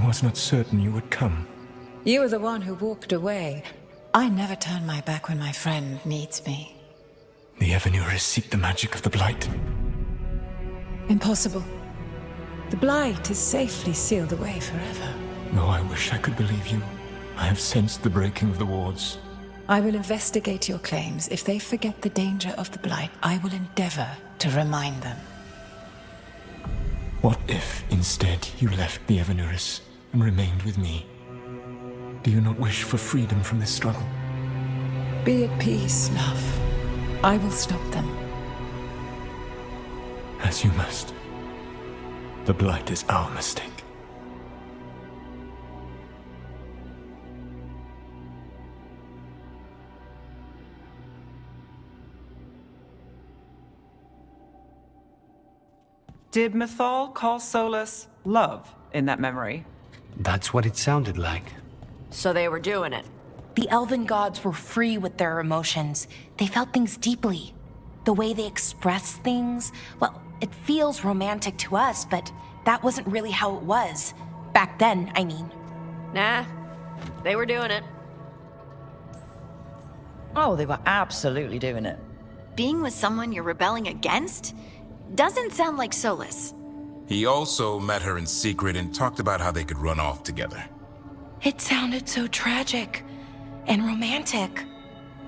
was not certain you would come. You were the one who walked away. I never turn my back when my friend needs me. The Evanurus seek the magic of the Blight. Impossible. The Blight is safely sealed away forever. Though I wish I could believe you, I have sensed the breaking of the wards. I will investigate your claims. If they forget the danger of the Blight, I will endeavor to remind them. What if, instead, you left the Evanurus and remained with me? Do you not wish for freedom from this struggle? Be at peace, love. I will stop them. As you must. The Blight is our mistake. Did Mythal call Solus love in that memory? That's what it sounded like. So they were doing it. The elven gods were free with their emotions. They felt things deeply. The way they expressed things, well, it feels romantic to us, but that wasn't really how it was. Back then, I mean. Nah, they were doing it. Oh, they were absolutely doing it. Being with someone you're rebelling against? Doesn't sound like Solus. He also met her in secret and talked about how they could run off together. It sounded so tragic and romantic.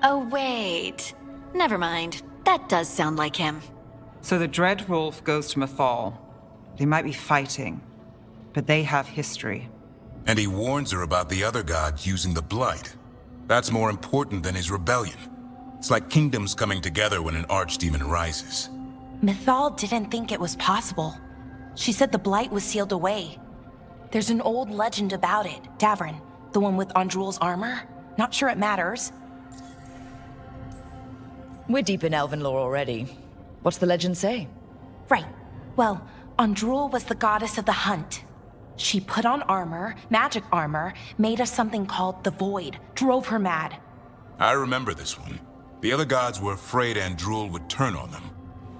Oh, wait. Never mind. That does sound like him. So the Dread Wolf goes to Mythal. They might be fighting, but they have history. And he warns her about the other god using the Blight. That's more important than his rebellion. It's like kingdoms coming together when an archdemon rises. Mythal didn't think it was possible. She said the Blight was sealed away. There's an old legend about it. Davrin, the one with Andrul's armor. Not sure it matters. We're deep in elven lore already. What's the legend say? Right. Well, Andrul was the goddess of the hunt. She put on armor, magic armor, made us something called the Void, drove her mad. I remember this one. The other gods were afraid Andrul would turn on them.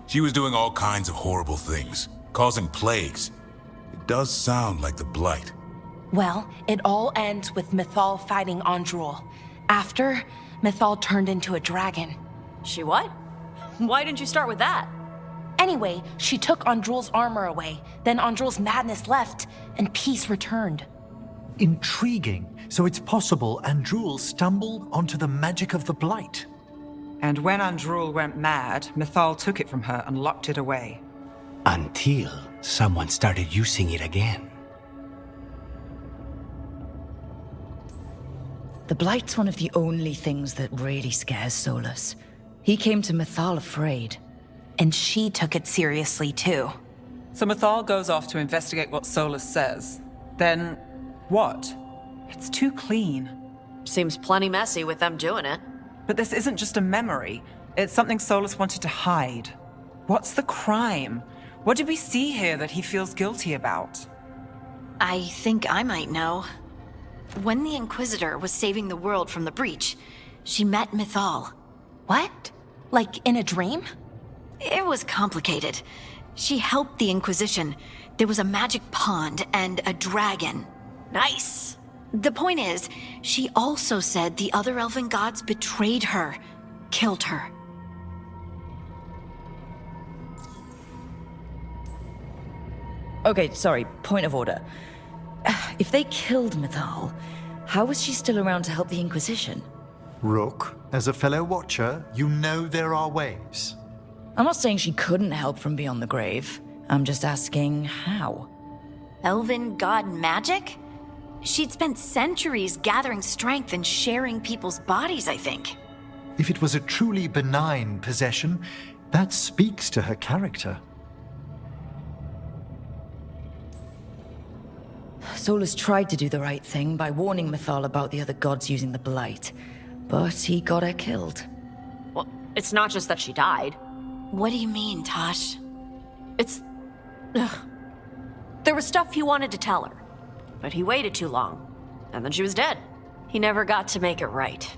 She was doing all kinds of horrible things, causing plagues. It does sound like the Blight. Well, it all ends with Mythal fighting Andrul. After, Mythal turned into a dragon. She what? Why didn't you start with that? Anyway, she took Andrul's armor away. Then Andrul's madness left, and peace returned. Intriguing. So it's possible Andrul stumbled onto the magic of the Blight. And when Andrul went mad, Mythal took it from her and locked it away. Until someone started using it again. The Blight's one of the only things that really scares Solus. He came to Mythal afraid. And she took it seriously, too. So Mythal goes off to investigate what Solus says. Then, what? It's too clean. Seems plenty messy with them doing it. But this isn't just a memory. It's something Solus wanted to hide. What's the crime? What did we see here that he feels guilty about? I think I might know. When the Inquisitor was saving the world from the breach, she met Mythal. What? Like in a dream? It was complicated. She helped the Inquisition. There was a magic pond and a dragon. Nice! The point is, she also said the other elven gods betrayed her, killed her. Okay, sorry, point of order. If they killed Mythal, how was she still around to help the Inquisition? Rook, as a fellow watcher, you know there are ways. I'm not saying she couldn't help from beyond the grave. I'm just asking how. Elven god magic? She'd spent centuries gathering strength and sharing people's bodies, I think. If it was a truly benign possession, that speaks to her character. Solus tried to do the right thing by warning Mythal about the other gods using the Blight, but he got her killed. Well, it's not just that she died. What do you mean, Tosh? It's... Ugh. There was stuff he wanted to tell her, but he waited too long, and then she was dead. He never got to make it right.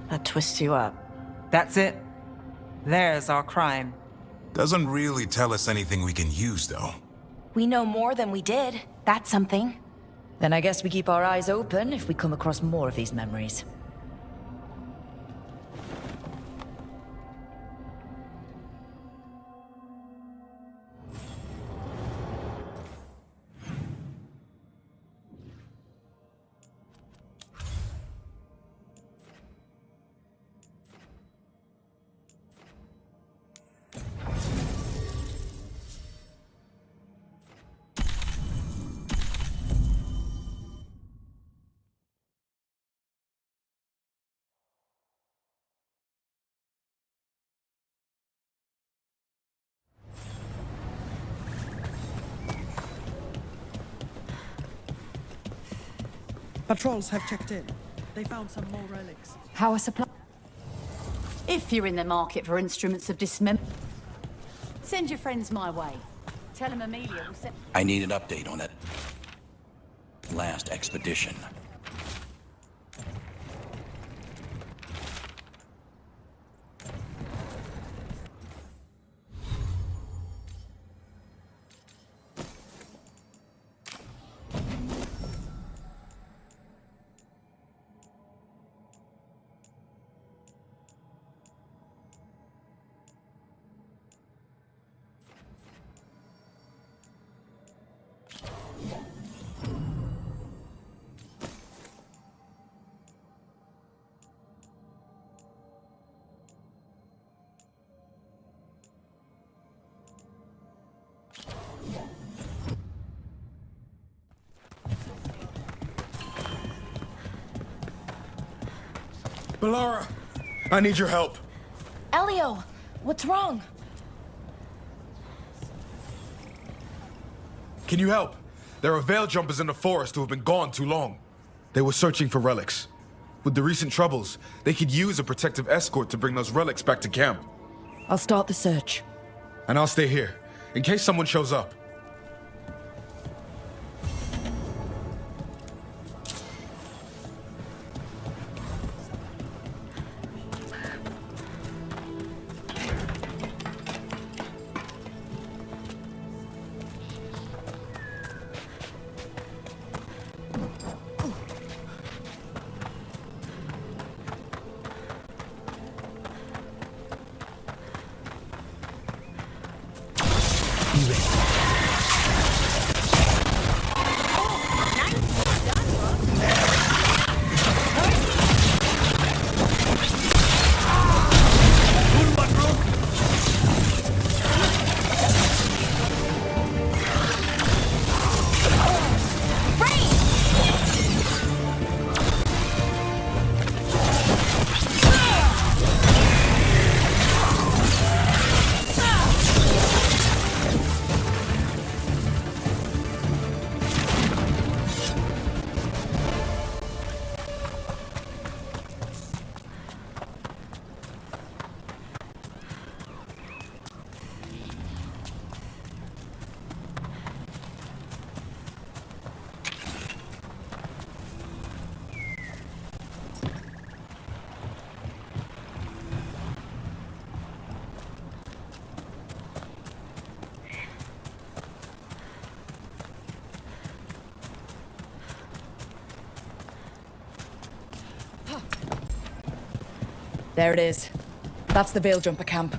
That twists you up. That's it. There's our crime. Doesn't really tell us anything we can use, though. We know more than we did. That's something. Then I guess we keep our eyes open if we come across more of these memories. Patrols have checked in. They found some more relics. How are supply? If you're in the market for instruments of dismemberment, send your friends my way. Tell them Amelia will send... I need an update on that last expedition. Balara, I need your help. Elio, what's wrong? Can you help? There are veiljumpers in the forest who have been gone too long. They were searching for relics. With the recent troubles, they could use a protective escort to bring those relics back to camp. I'll start the search. And I'll stay here, in case someone shows up. There it is. That's the Veilljumper camp.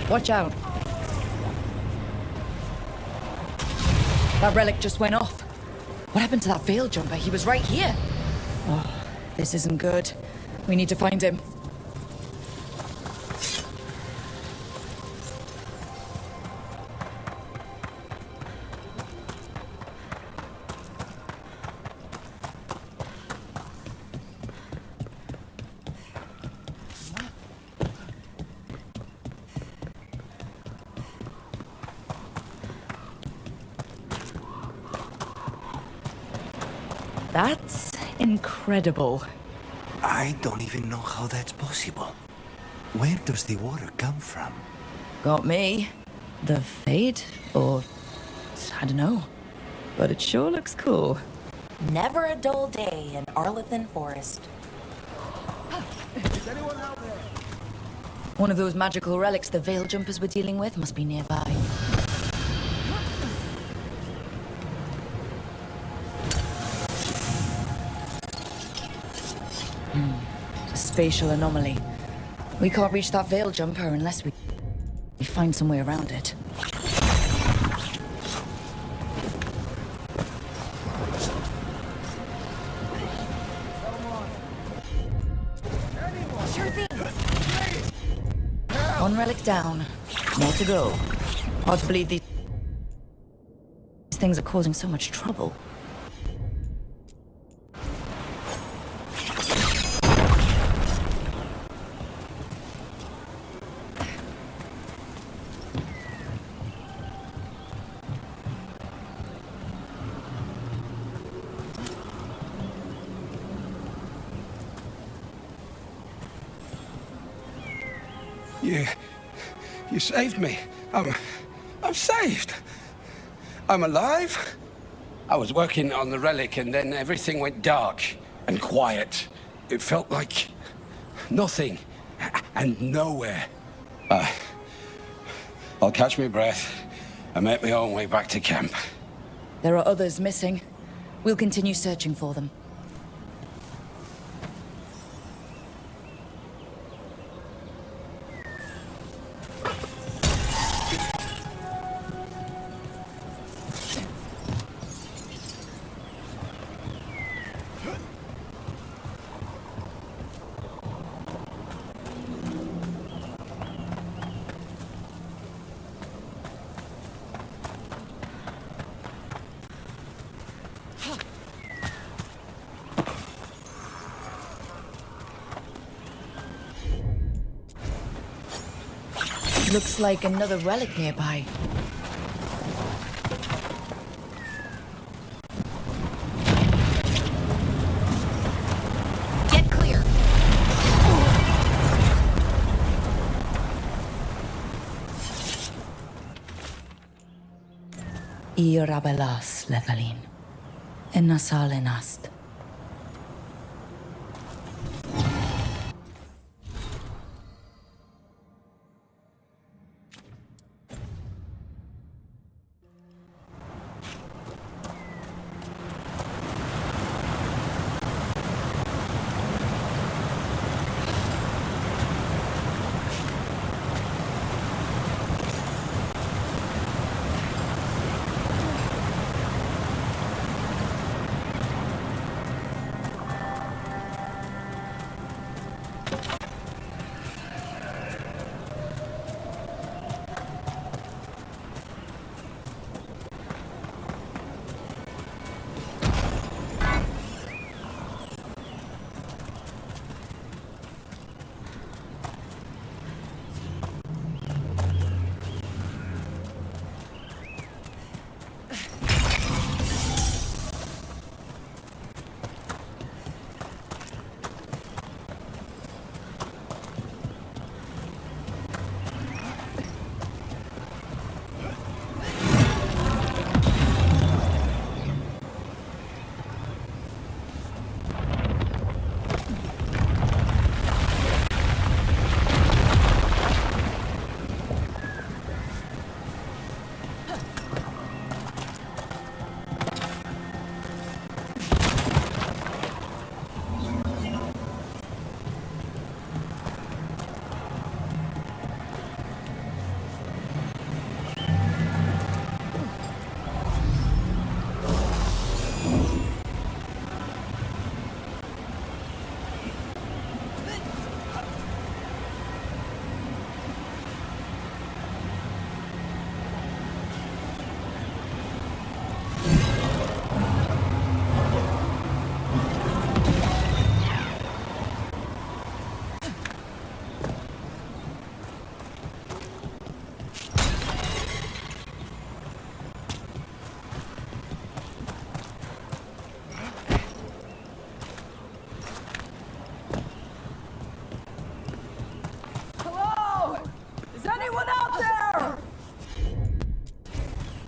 Watch out. That relic just went off. What happened to that Veilljumper? He was right here. Oh, this isn't good. We need to find him. That's incredible. I don't even know how that's possible. Where does the water come from? Got me. The Fade? Or... I don't know. But it sure looks cool. Never a dull day in Arlethan Forest. One of those magical relics the Veiljumpers were dealing with must be nearby. Spatial anomaly. We can't reach that Veiljumper unless we find some way around it. Sure thing. One relic down. More to go. Hard to believe these things are causing so much trouble. You saved me. I'm saved. I'm alive. I was working on the relic and then everything went dark and quiet. It felt like nothing and nowhere. I'll catch my breath and make my own way back to camp. There are others missing. We'll continue searching for them. Looks like another relic nearby. Get clear. Irabelas levelin. Enasalenast.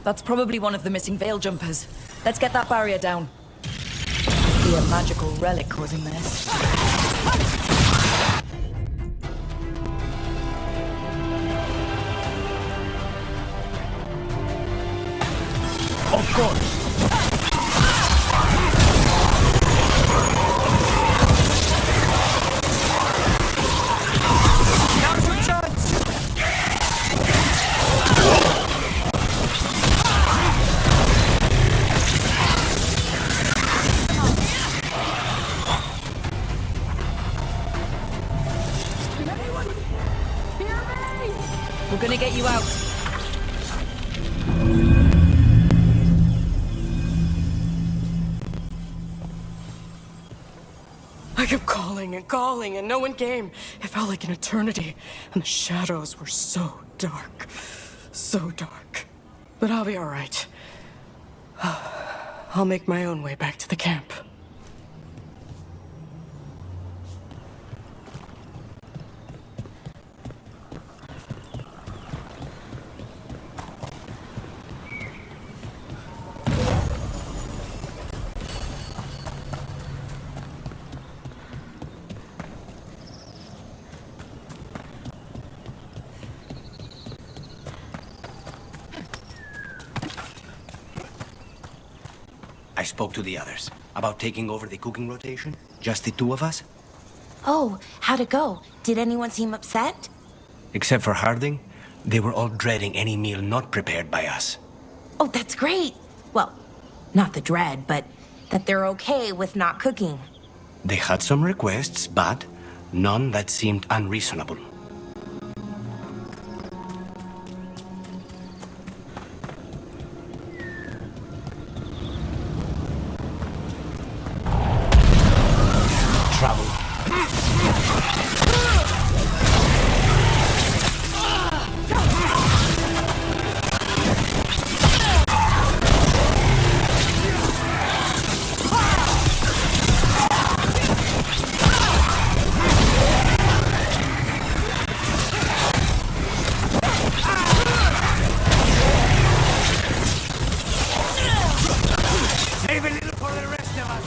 That's probably one of the missing Veiljumpers. Let's get that barrier down. Must be a magical relic causing this. course. We're gonna get you out. I kept calling and calling, and no one came. It felt like an eternity, and the shadows were so dark. So dark. But I'll be all right. I'll make my own way back to the camp. I spoke to the others about taking over the cooking rotation. Just the two of us. Oh, how'd it go? Did anyone seem upset? Except for Harding, they were all dreading any meal not prepared by us. Oh, that's great. Well, not the dread, but that they're okay with not cooking. They had some requests, but none that seemed unreasonable. Trouble. Save a little for the rest of us.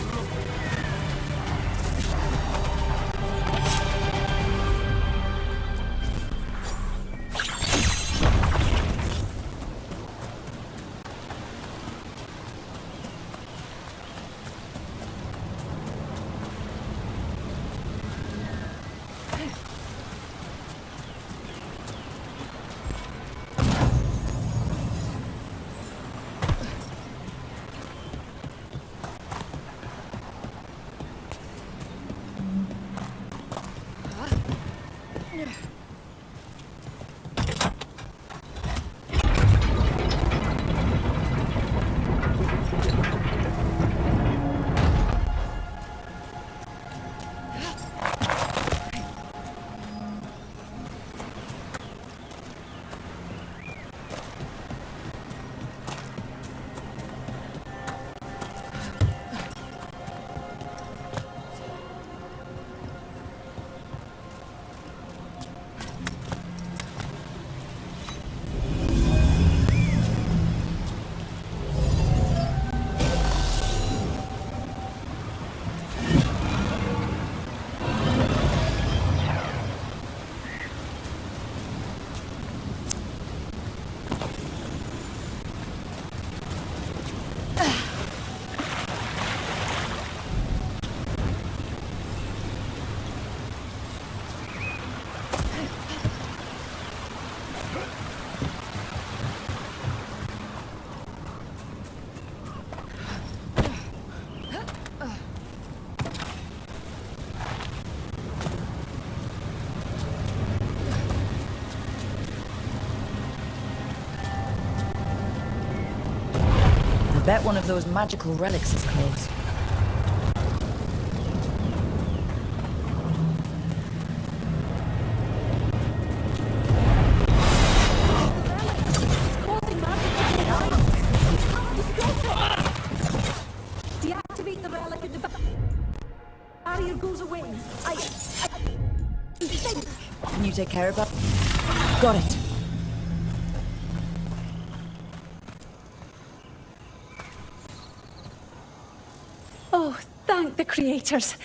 I bet one of those magical relics is close. Deactivate the relic and the barrier goes away. Can you take care of that? Got it. Oh, thank the creators.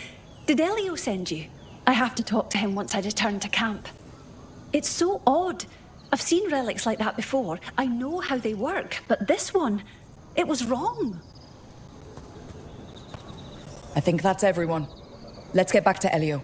Did Elio send you? I have to talk to him once I return to camp. It's so odd. I've seen relics like that before. I know how they work, but this one... It was wrong. I think that's everyone. Let's get back to Elio.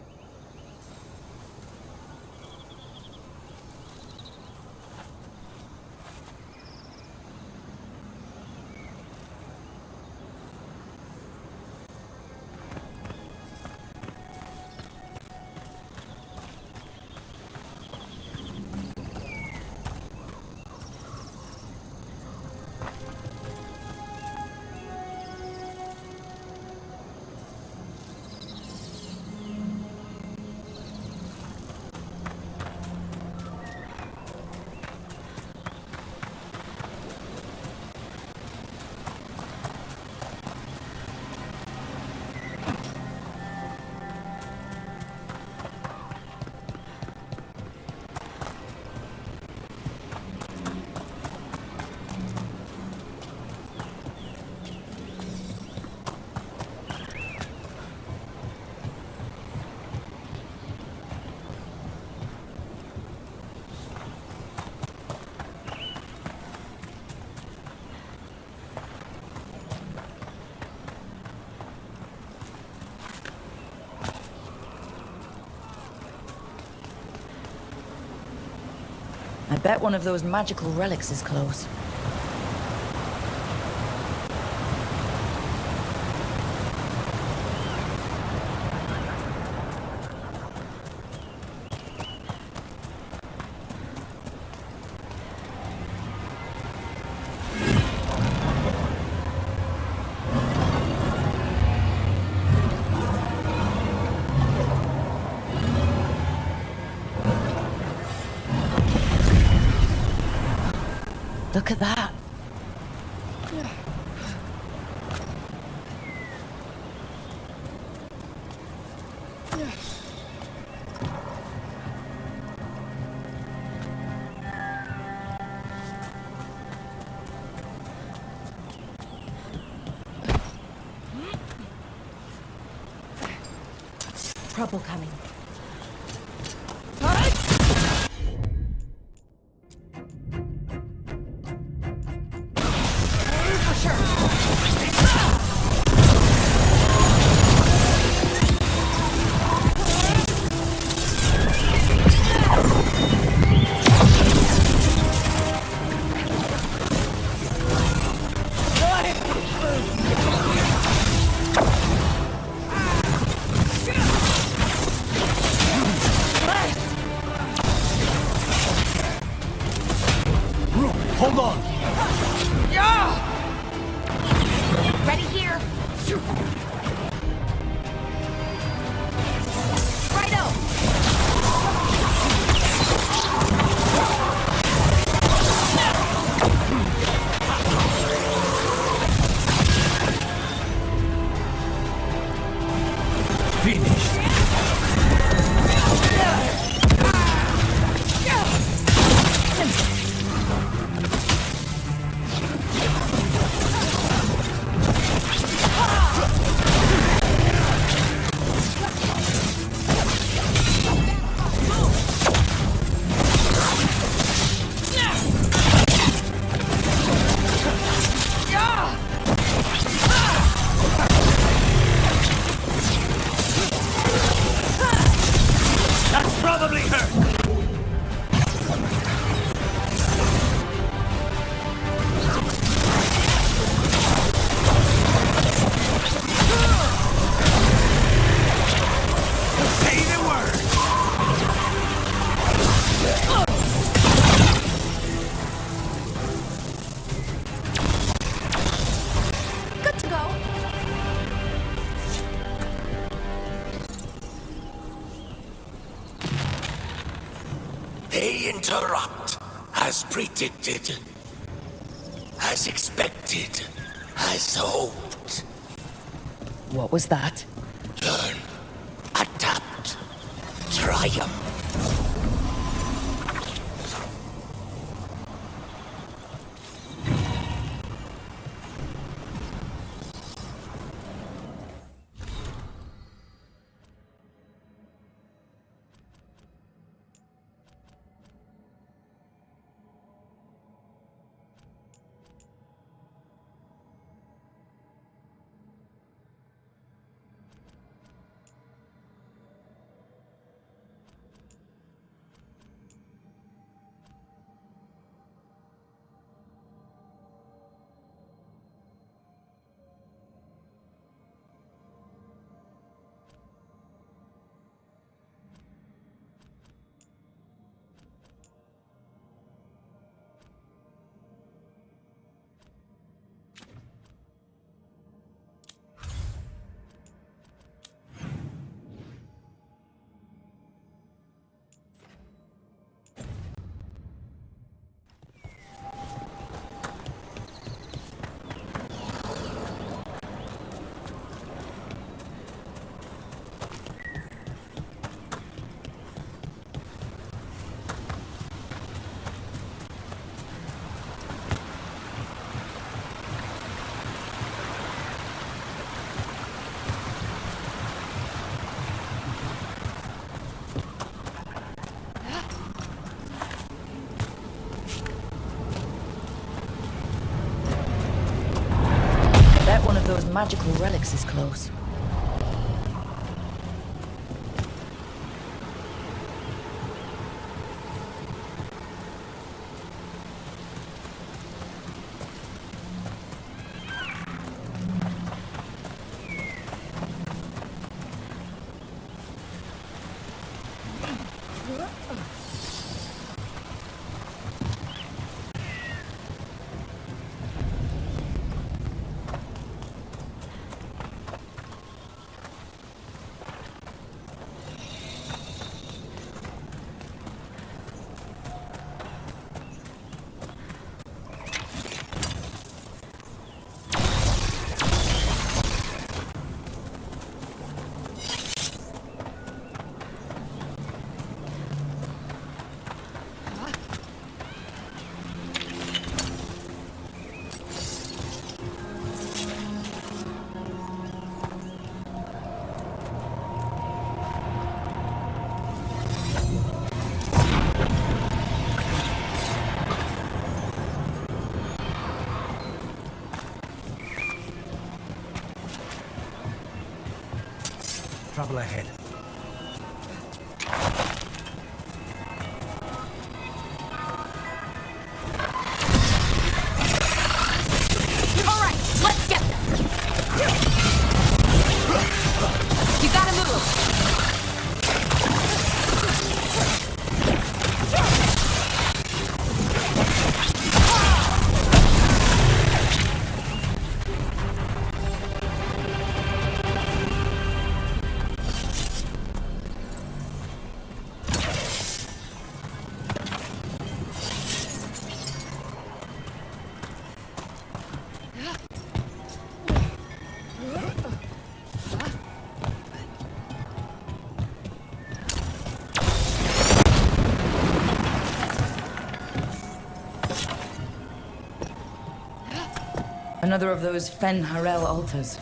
I bet one of those magical relics is close. Look at that. Trouble coming. Hold on! Ready here. Righto. Finished. That's probably her! Say the word! Good to go. They interrupt, as predicted, as expected, as hoped. What was that? Learn, adapt, triumph. magical relics is close. Trouble ahead. All right, let's get them. You gotta move. Another of those Fen Harel altars.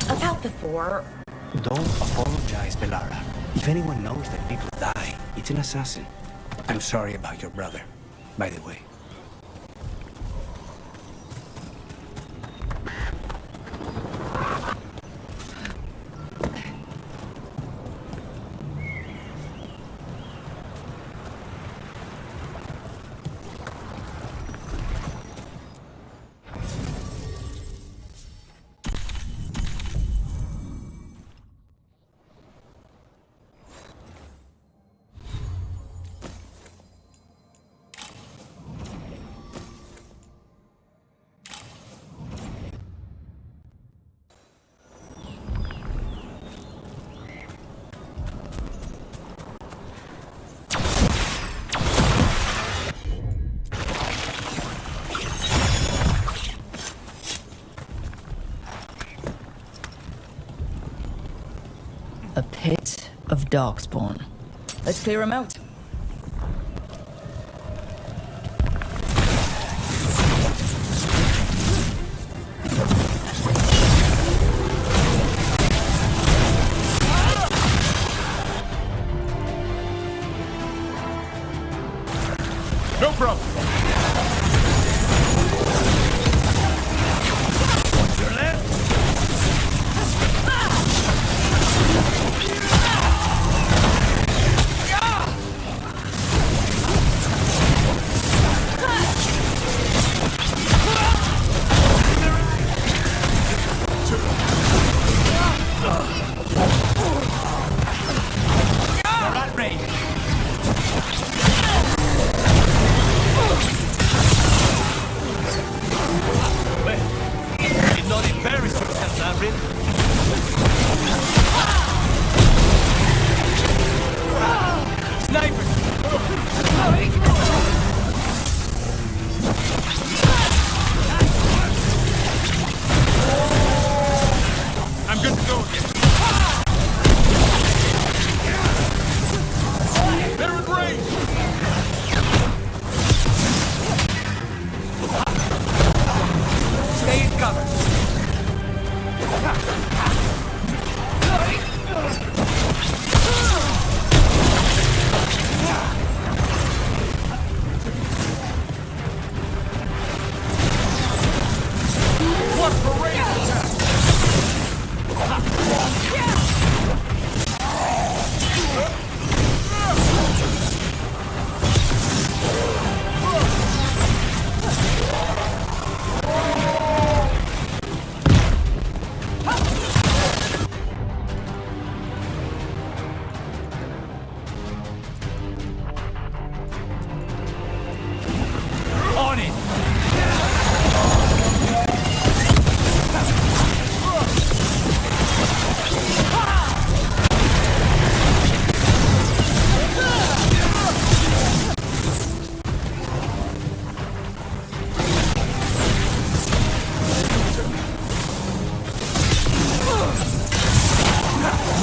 About before. Don't apologize, Belara. If anyone knows that people die, it's an assassin. I'm sorry about your brother, by the way. A pit of darkspawn. Let's clear him out. No problem.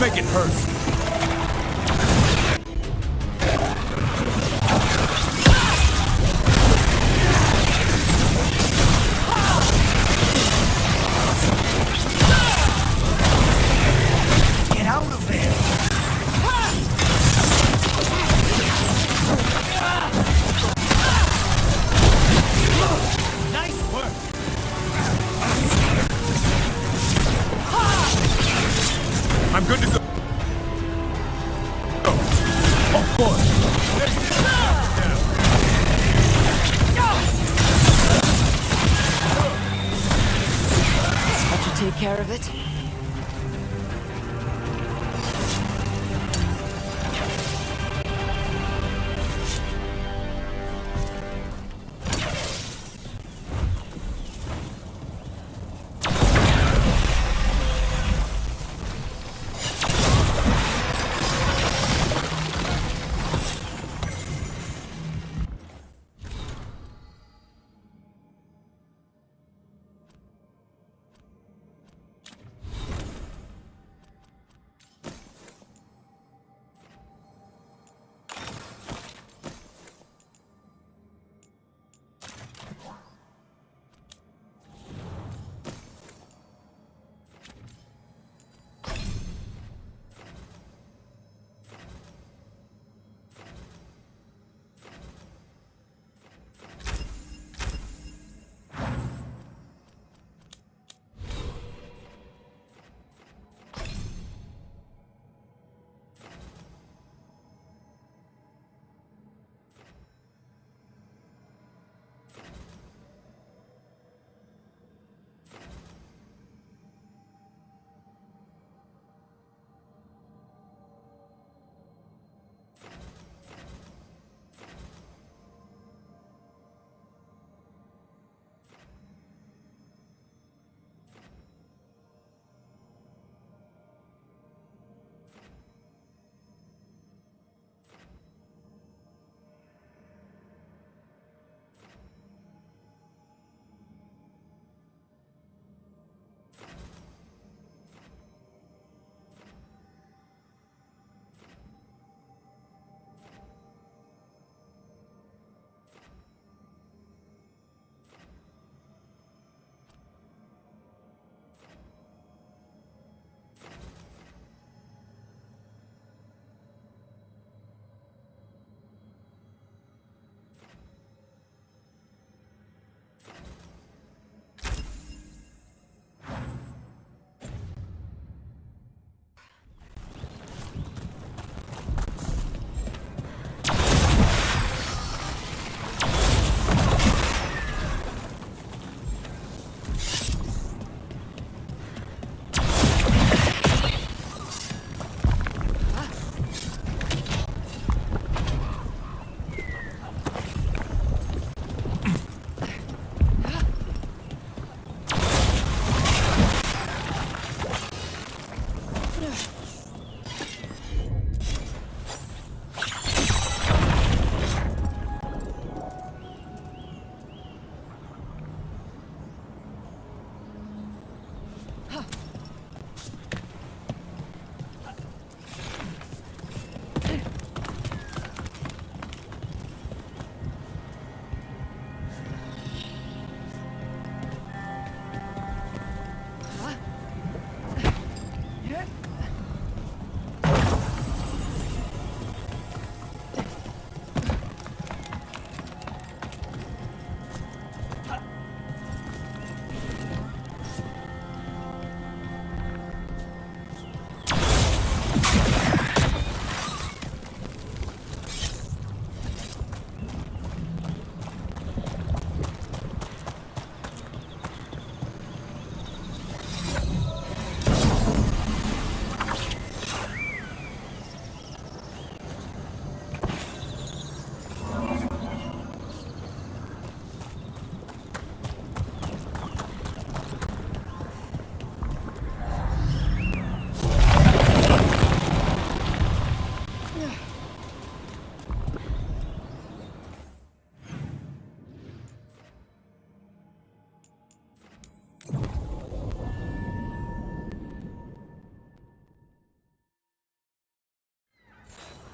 Make it hurt. Get out of there! Nice work! I'm good to go. Oh, of course. That should take care of it.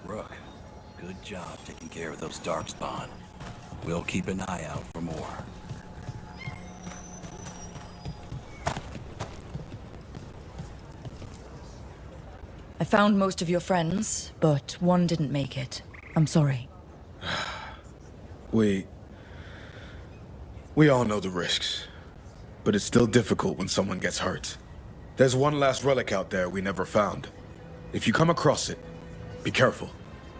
Rook, good job taking care of those darkspawn. We'll keep an eye out for more. I found most of your friends, but one didn't make it. I'm sorry. We all know the risks, but it's still difficult when someone gets hurt. There's one last relic out there we never found. If you come across it, be careful.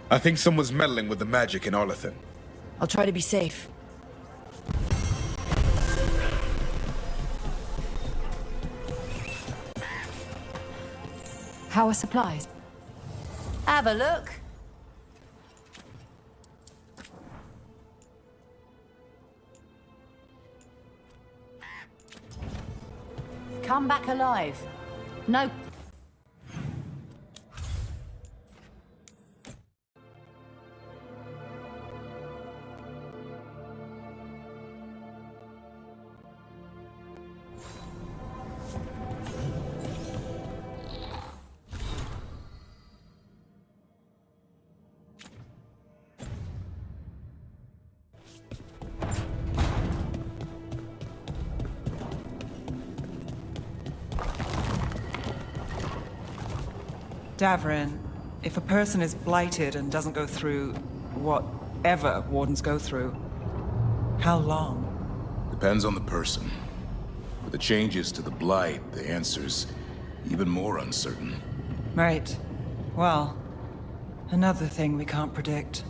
I think someone's meddling with the magic in Arlethan. I'll try to be safe. How are supplies? Have a look. Come back alive. No. Davrin, if a person is blighted and doesn't go through whatever wardens go through, how long? Depends on the person. With the changes to the blight, the answer's even more uncertain. Right. Well, another thing we can't predict.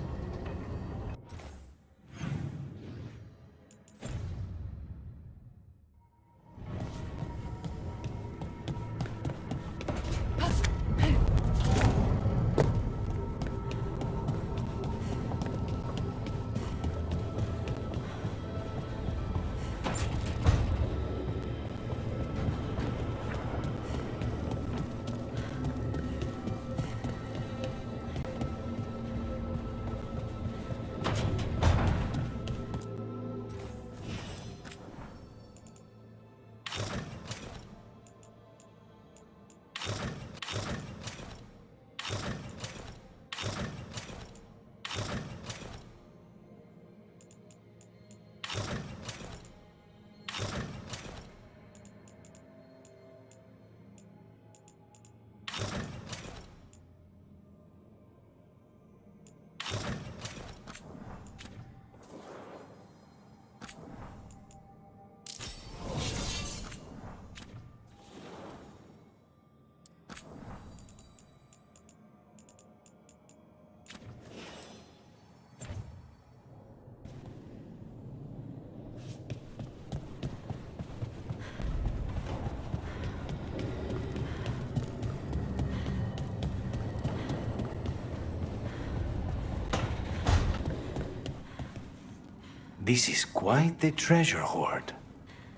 This is quite the treasure hoard.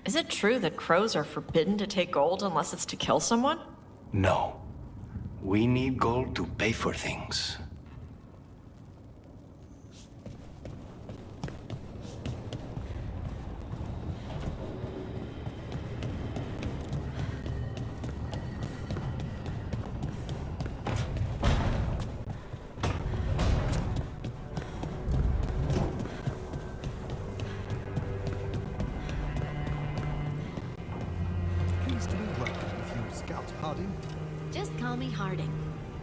Is it true that crows are forbidden to take gold unless it's to kill someone? No. We need gold to pay for things. Pleased to be welcome with you, Scout Harding. Just call me Harding.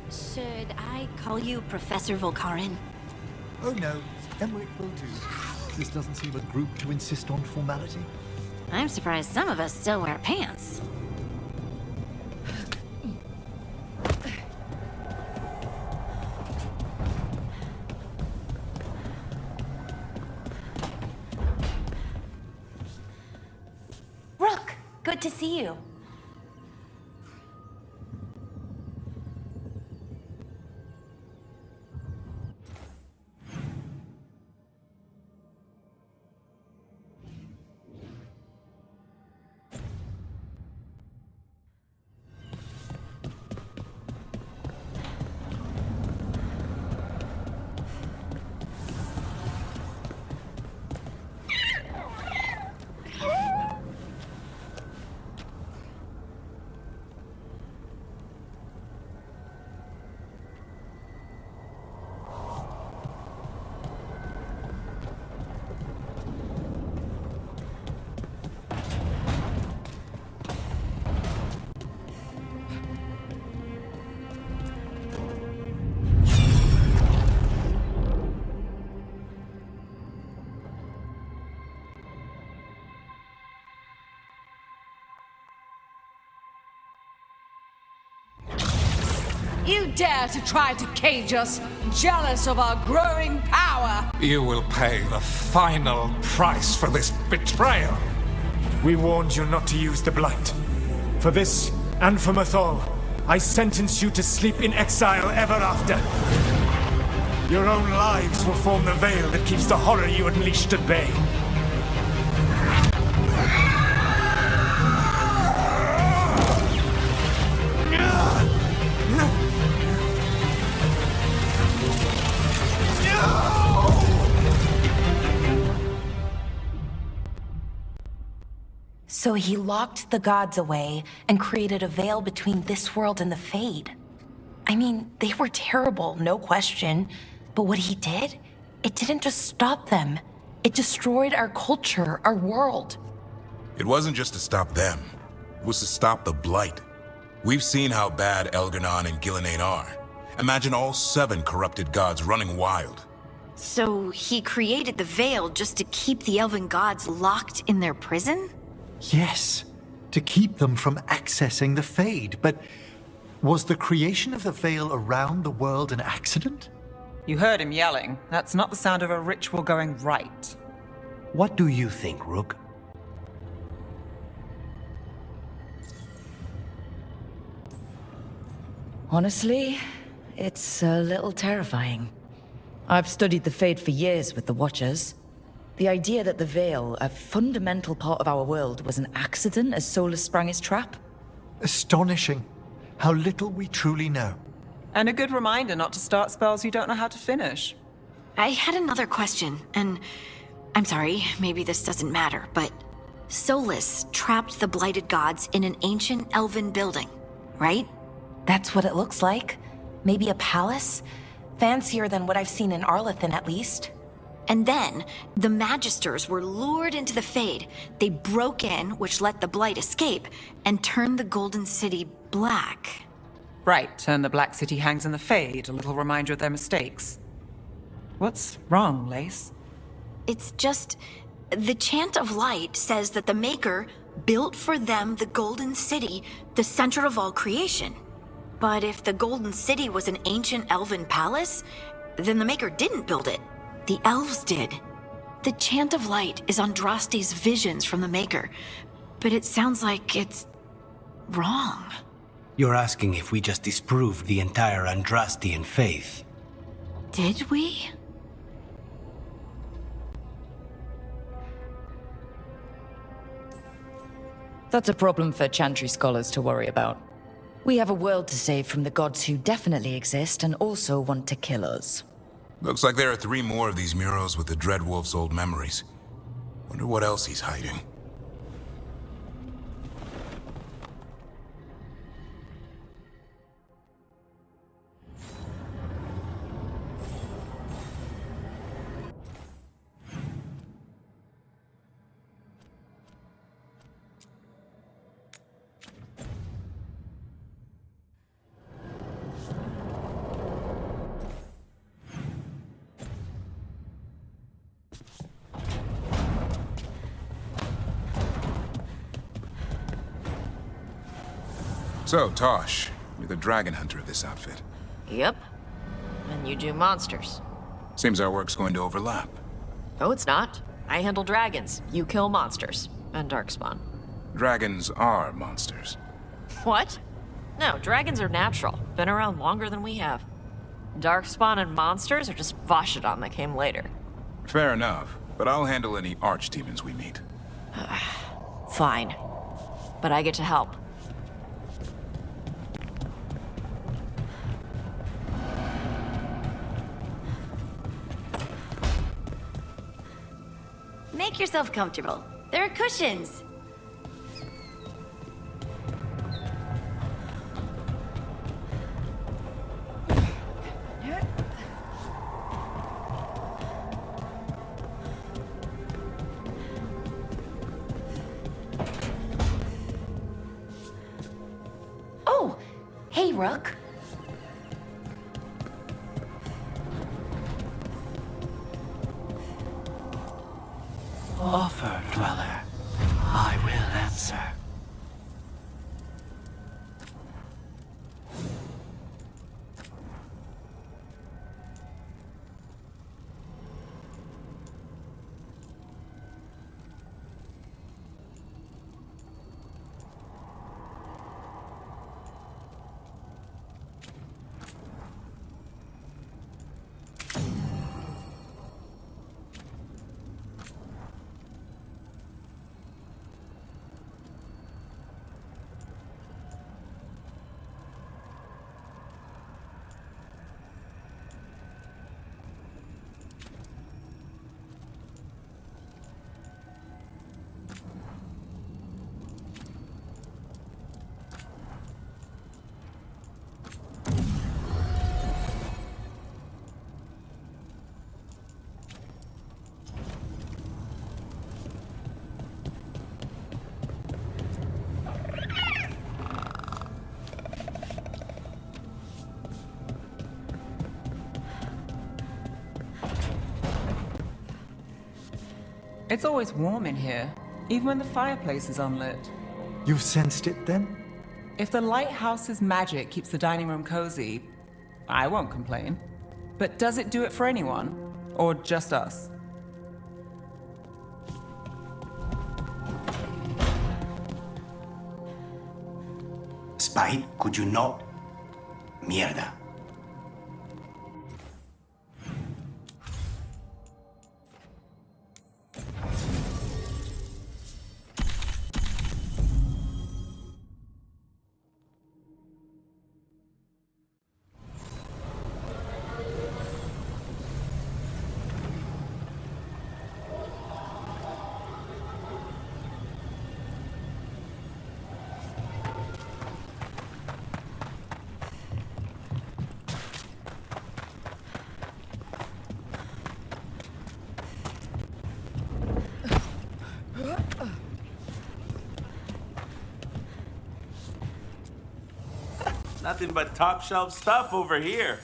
Should I call you Professor Volkarin? Oh no, Emmerich will do. This doesn't seem a group to insist on formality. I'm surprised some of us still wear pants. Rook, good to see you. You dare to try to cage us, jealous of our growing power! You will pay the final price for this betrayal. We warned you not to use the Blight. For this, and for Mathol, I sentence you to sleep in exile ever after. Your own lives will form the veil that keeps the horror you unleashed at bay. So he locked the gods away and created a veil between this world and the Fade. I mean, they were terrible, no question. But what he did, it didn't just stop them. It destroyed our culture, our world. It wasn't just to stop them. It was to stop the Blight. We've seen how bad Elgar'nan and Gillenane are. Imagine all 7 corrupted gods running wild. So he created the Veil just to keep the elven gods locked in their prison? Yes, to keep them from accessing the Fade. But was the creation of the Veil around the world an accident? You heard him yelling. That's not the sound of a ritual going right. What do you think, Rook? Honestly, it's a little terrifying. I've studied the Fade for years with the Watchers. The idea that the Veil, a fundamental part of our world, was an accident as Solus sprang his trap? Astonishing. How little we truly know. And a good reminder not to start spells you don't know how to finish. I had another question, and I'm sorry, maybe this doesn't matter, but Solus trapped the blighted gods in an ancient elven building, right? That's what it looks like. Maybe a palace? Fancier than what I've seen in Arlethan, at least. And then, the Magisters were lured into the Fade. They broke in, which let the Blight escape, and turned the Golden City black. Right, and the Black City hangs in the Fade, a little reminder of their mistakes. What's wrong, Lace? It's just... the Chant of Light says that the Maker built for them the Golden City, the center of all creation. But if the Golden City was an ancient elven palace, then the Maker didn't build it. The elves did. The Chant of Light is Andraste's visions from the Maker, but it sounds like it's wrong. You're asking if we just disproved the entire Andrastian faith. Did we? That's a problem for Chantry scholars to worry about. We have a world to save from the gods who definitely exist and also want to kill us. Looks like there are 3 more of these murals with the Dreadwolf's old memories. Wonder what else he's hiding. So, Tosh, you're the dragon hunter of this outfit. Yep. And you do monsters. Seems our work's going to overlap. No, it's not. I handle dragons. You kill monsters. And darkspawn. Dragons are monsters. What? No, dragons are natural. Been around longer than we have. Darkspawn and monsters are just Vashidon that came later. Fair enough, but I'll handle any archdemons we meet. Fine. But I get to help. Make yourself comfortable. There are cushions. Oh, hey, Rook. Offer, Dweller. I will answer. It's always warm in here, even when the fireplace is unlit. You've sensed it then? If the lighthouse's magic keeps the dining room cozy, I won't complain. But does it do it for anyone? Or just us? Spite, could you not? Mierda. Nothing but top shelf stuff over here.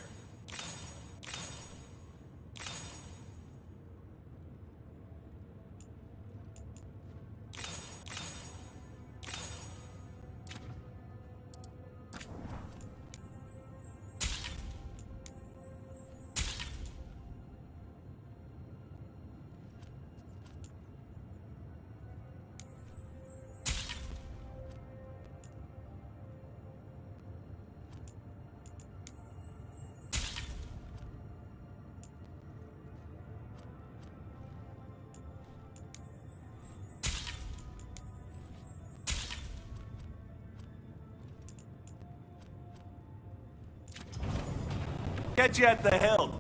Catch you at the hill.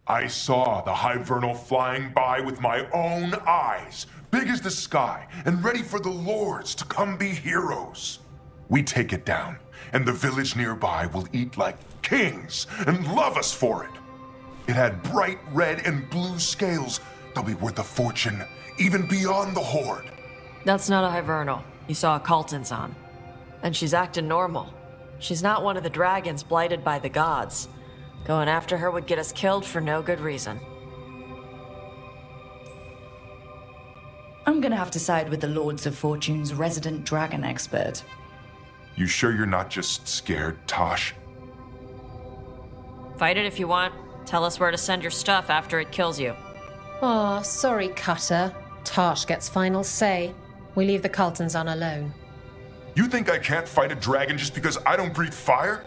I saw the Hivernal flying by with my own eyes, big as the sky, and ready for the lords to come be heroes. We take it down, and the village nearby will eat like kings and love us for it. It had bright red and blue scales. They'll be worth a fortune, even beyond the Horde. That's not a Hivernal. You saw a Calton's on. And she's acting normal. She's not one of the dragons blighted by the gods. Going after her would get us killed for no good reason. I'm gonna have to side with the Lords of Fortune's resident dragon expert. You sure you're not just scared, Tosh? Fight it if you want. Tell us where to send your stuff after it kills you. Aw, sorry, Cutter. Tosh gets final say. We leave the Caltons on alone. You think I can't fight a dragon just because I don't breathe fire?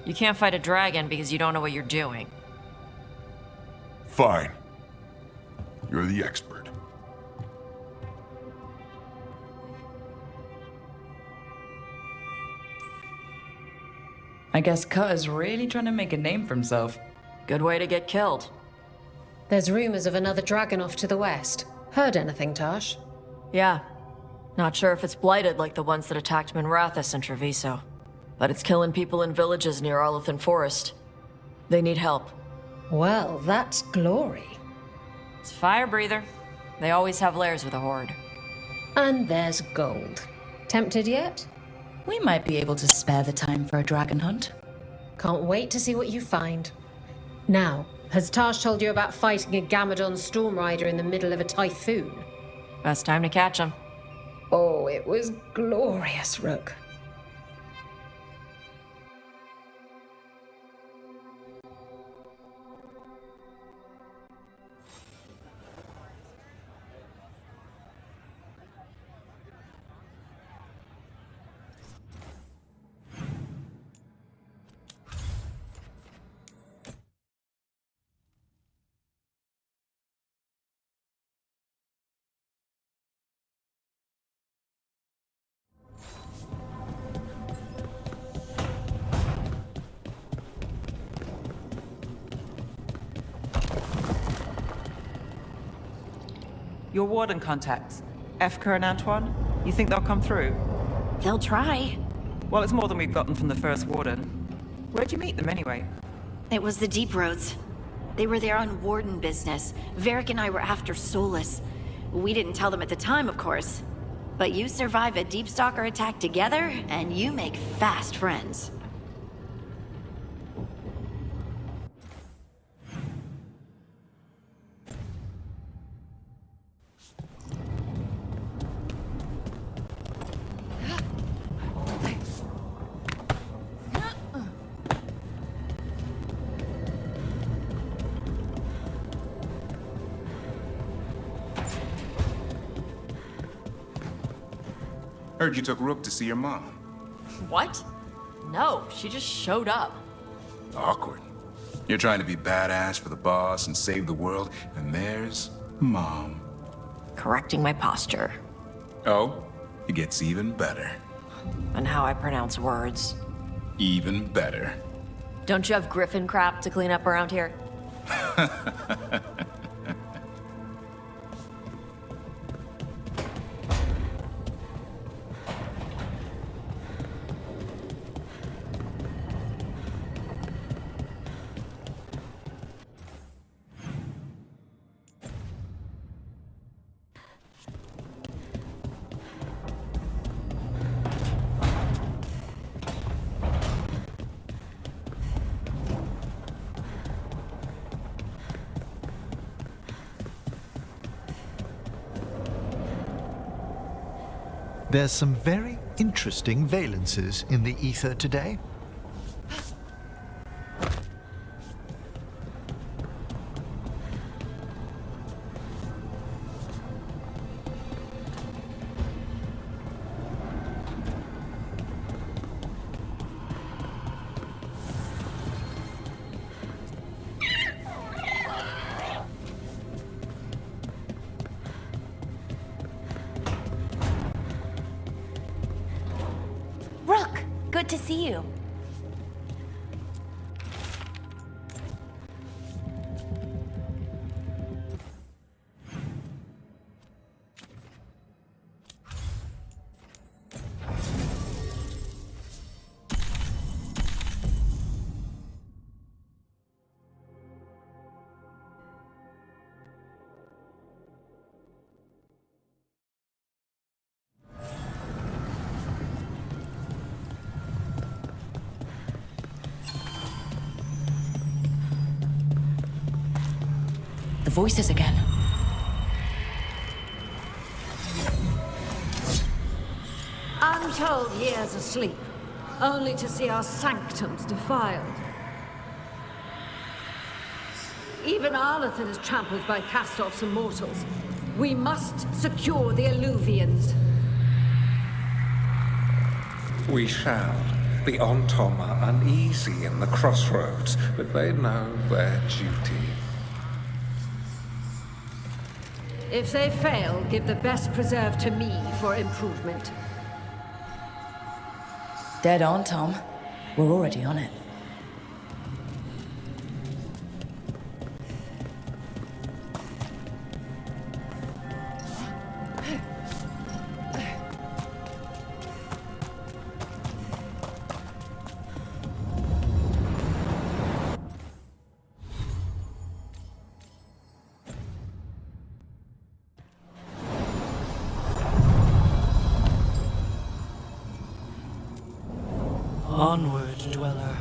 You can't fight a dragon because you don't know what you're doing. Fine. You're the expert. I guess Cutter's really trying to make a name for himself. Good way to get killed. There's rumors of another dragon off to the west. Heard anything, Tosh? Yeah. Not sure if it's blighted like the ones that attacked Minrathous and Treviso. But it's killing people in villages near Arlethan Forest. They need help. Well, that's glory. It's fire breather. They always have lairs with a horde. And there's gold. Tempted yet? We might be able to spare the time for a dragon hunt. Can't wait to see what you find. Now, has Tosh told you about fighting a Gamadon Stormrider in the middle of a typhoon? Best time to catch him. Oh, it was glorious, Rook. Your warden contacts, Efka and Antoine, you think they'll come through? They'll try. Well, it's more than we've gotten from the first warden. Where'd you meet them anyway? It was the Deep Roads. They were there on warden business. Varric and I were after Solus. We didn't tell them at the time, of course. But you survive a Deep Stalker attack together, and you make fast friends. Heard you took Rook to see your mom. What? No, she just showed up. Awkward. You're trying to be badass for the boss and save the world, and there's Mom. Correcting my posture. Oh, it gets even better. And how I pronounce words. Even better. Don't you have griffin crap to clean up around here? There's some very interesting valences in the ether today. Rook, good to see you. voices again. Untold years asleep, only to see our sanctums defiled. Even Arlathan is trampled by cast-offs and mortals. We must secure the Alluvians. We shall. The Ontom are uneasy in the crossroads, but they know their duty. If they fail, give the best preserve to me for improvement. Dead on, Tom. We're already on it. Onward, dweller.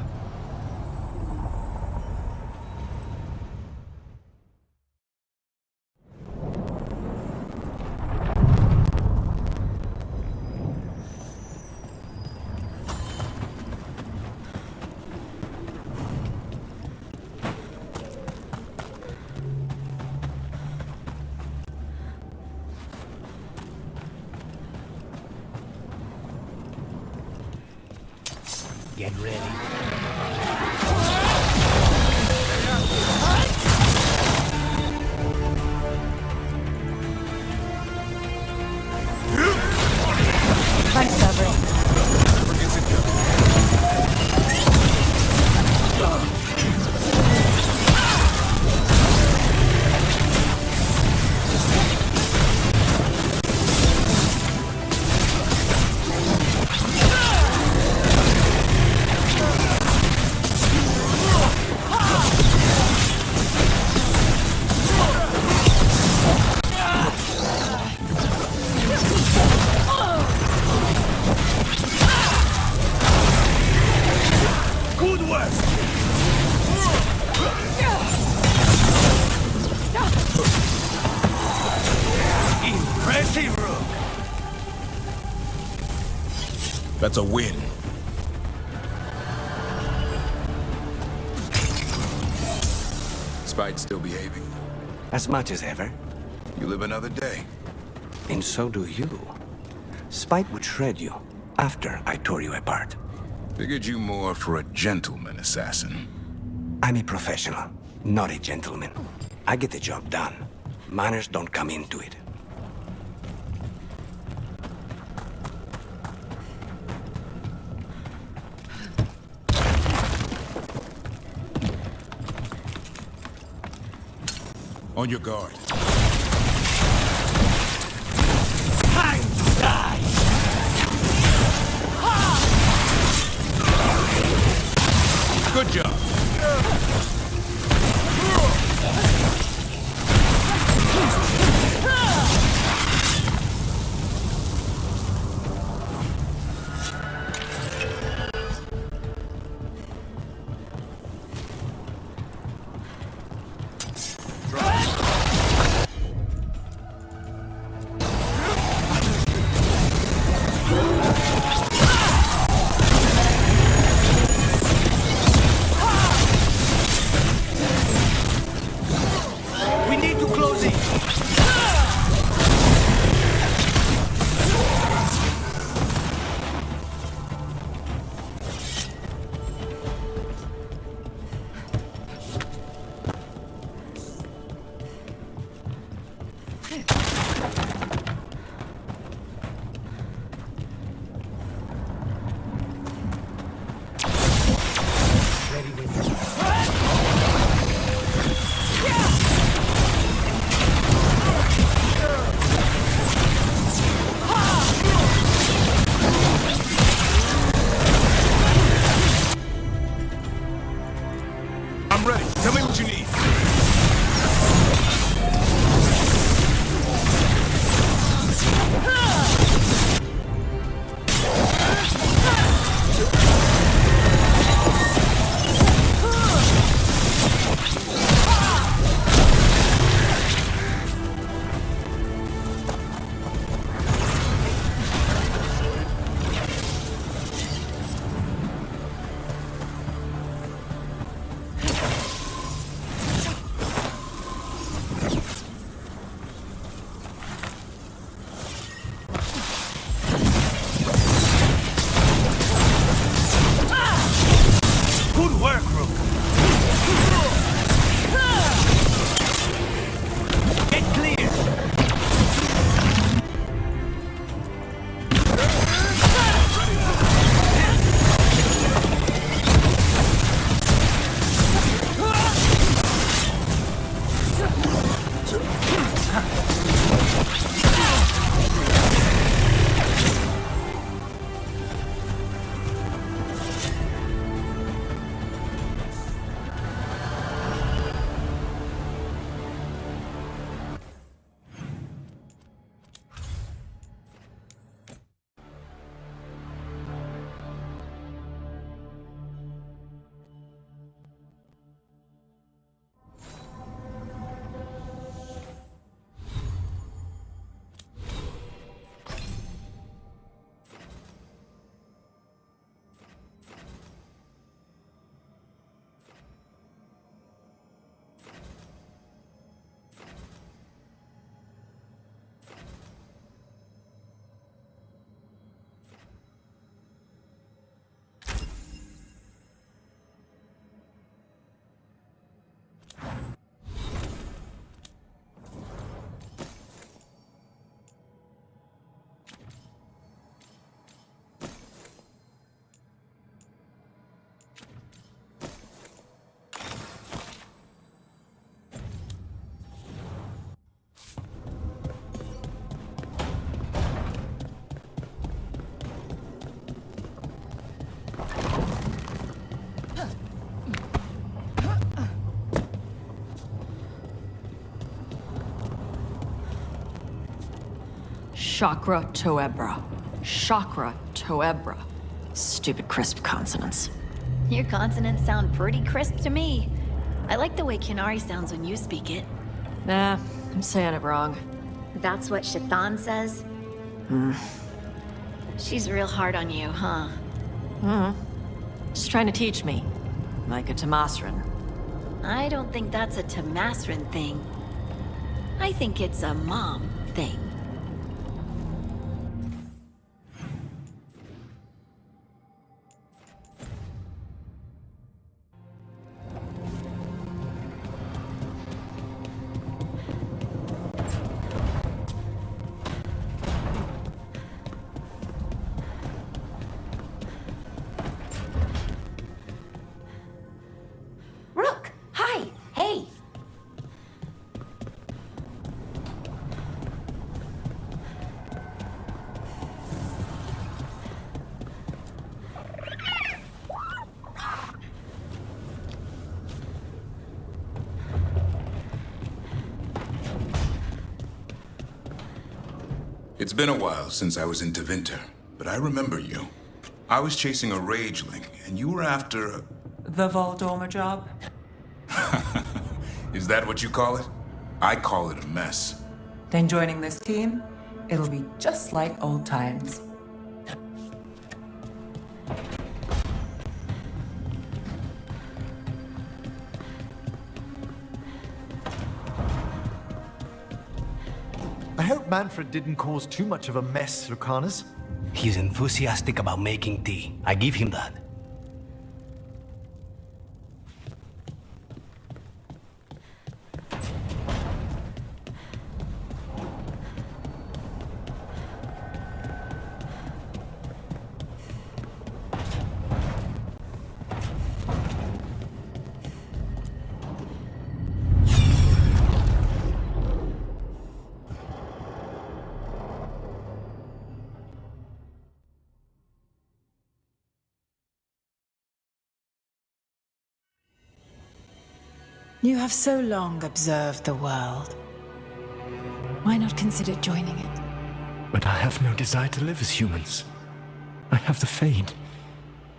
Get ready. Thanks, Avery. That's a win. Spite still behaving? As much as ever. You live another day. And so do you. Spite would shred you after I tore you apart. Figured you more for a gentleman assassin. I'm a professional, not a gentleman. I get the job done. Manners don't come into it. On your guard. Time to die! Good job. Chakra Toebra. Chakra Toebra. Stupid crisp consonants. Your consonants sound pretty crisp to me. I like the way Kinari sounds when you speak it. Nah, I'm saying it wrong. That's what Shaitan says? She's real hard on you, huh? Just trying to teach me. Like a Tamasran. I don't think that's a Tamasran thing. I think it's a mom thing. Rook! Hi! Hey! It's been a while since I was in Tevinter, but I remember you. I was chasing a rageling, and you were after The Voldormer job? Is that what you call it? I call it a mess. Then joining this team, it'll be just like old times. I hope Manfred didn't cause too much of a mess, Lucanus. He's enthusiastic about making tea. I give him that. You have so long observed the world. Why not consider joining it? But I have no desire to live as humans. I have the Fade.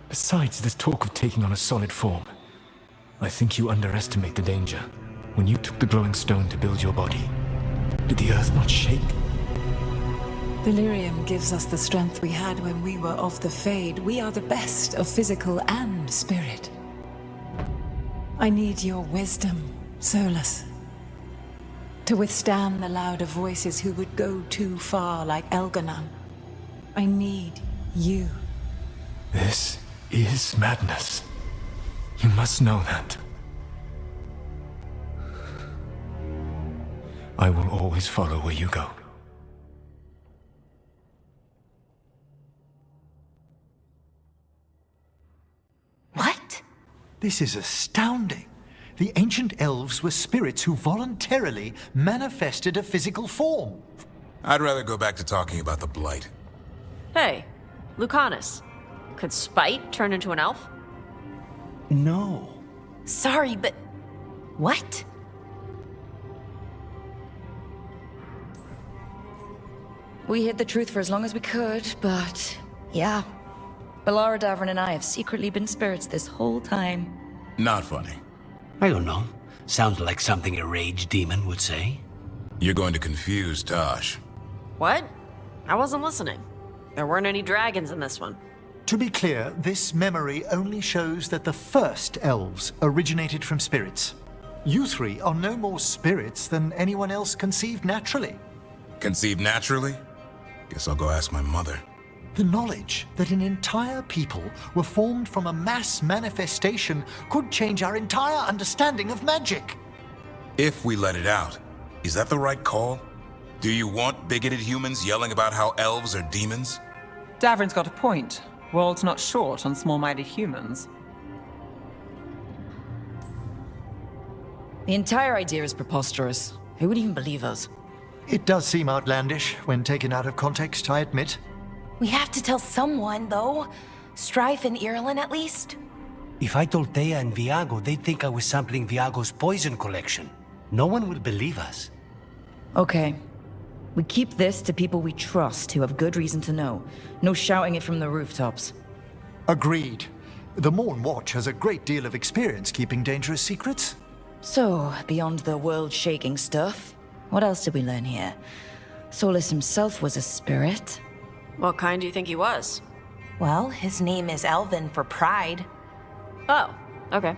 Besides, this talk of taking on a solid form. I think you underestimate the danger. When you took the glowing stone to build your body, did the earth not shake? Delirium gives us the strength we had when we were of the Fade. We are the best of physical and spirit. I need your wisdom, Solus. To withstand the louder voices who would go too far like Elganon. I need you. This is madness. You must know that. I will always follow where you go. What? This is astounding. The ancient elves were spirits who voluntarily manifested a physical form. I'd rather go back to talking about the Blight. Hey, Lucanus. Could Spite turn into an elf? No. Sorry, but... what? We hid the truth for as long as we could, but... yeah. Belara Davrin and I have secretly been spirits this whole time. Not funny. I don't know. Sounds like something a rage demon would say. You're going to confuse Tosh. What? I wasn't listening. There weren't any dragons in this one. To be clear, this memory only shows that the first elves originated from spirits. You three are no more spirits than anyone else conceived naturally. Conceived naturally? Guess I'll go ask my mother. The knowledge that an entire people were formed from a mass manifestation could change our entire understanding of magic. If we let it out, is that the right call? Do you want bigoted humans yelling about how elves are demons? Davrin's got a point. World's not short on small-minded humans. The entire idea is preposterous. Who would even believe us? It does seem outlandish when taken out of context, I admit. We have to tell someone, though. Strife and Irulan, at least. If I told Thea and Viago, they'd think I was sampling Viago's poison collection. No one will believe us. Okay. We keep this to people we trust who have good reason to know. No shouting it from the rooftops. Agreed. The Morn Watch has a great deal of experience keeping dangerous secrets. So, beyond the world-shaking stuff, what else did we learn here? Solus himself was a spirit. What kind do you think he was? Well, his name is Elven for pride. Oh, okay.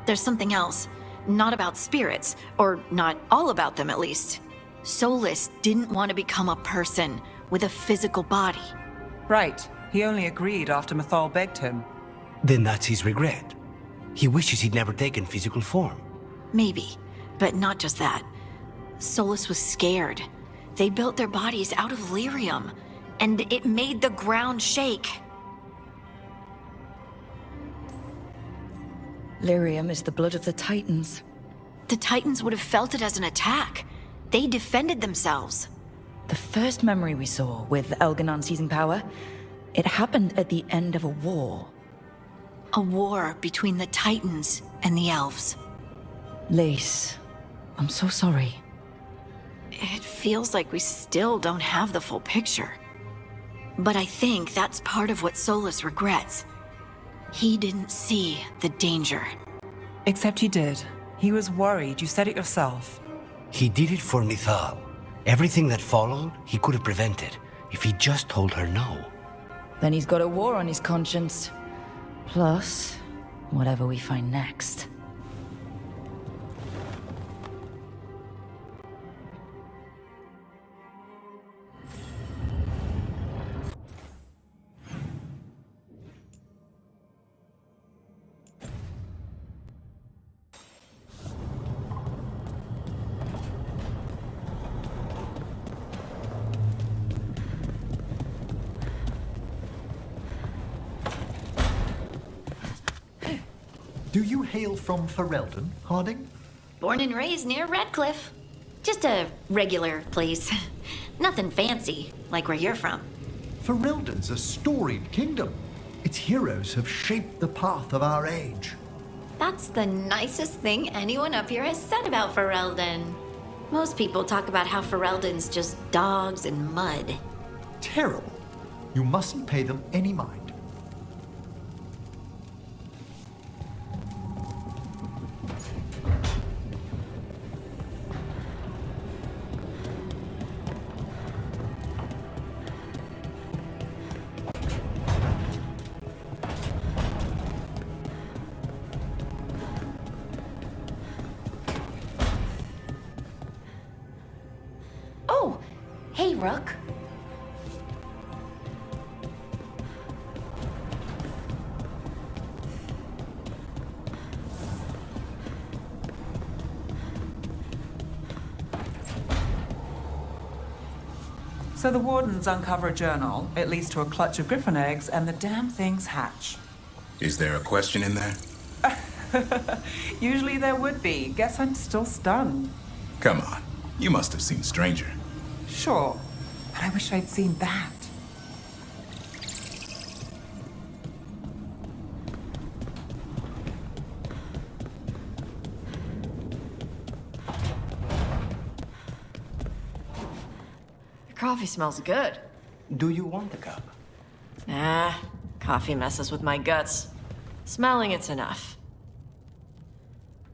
There's something else. Not about spirits, or not all about them at least. Solus didn't want to become a person with a physical body. Right. He only agreed after Mythal begged him. Then that's his regret. He wishes he'd never taken physical form. Maybe, but not just that. Solus was scared. They built their bodies out of lyrium, and it made the ground shake. Lyrium is the blood of the Titans. The Titans would have felt it as an attack. They defended themselves. The first memory we saw, with Elganon seizing power, it happened at the end of a war. A war between the Titans and the Elves. Lace, I'm so sorry. It feels like we still don't have the full picture. But I think that's part of what Solus regrets. He didn't see the danger. Except he did. He was worried, you said it yourself. He did it for Mythal. Everything that followed, he could have prevented, if he just told her no. Then he's got a war on his conscience. Plus, whatever we find next. Do you hail from Ferelden, Harding? Born and raised near Redcliffe. Just a regular place. Nothing fancy, like where you're from. Ferelden's a storied kingdom. Its heroes have shaped the path of our age. That's the nicest thing anyone up here has said about Ferelden. Most people talk about how Ferelden's just dogs and mud. Terrible. You mustn't pay them any mind. Oh, hey, Rook. So the wardens uncover a journal. It leads to a clutch of griffin eggs, and the damn things hatch. Is there a question in there? Usually there would be. Guess I'm still stunned. Come on. You must have seen Stranger. Sure, but I wish I'd seen that. Your coffee smells good. Do you want a cup? Nah, coffee messes with my guts. Smelling it's enough.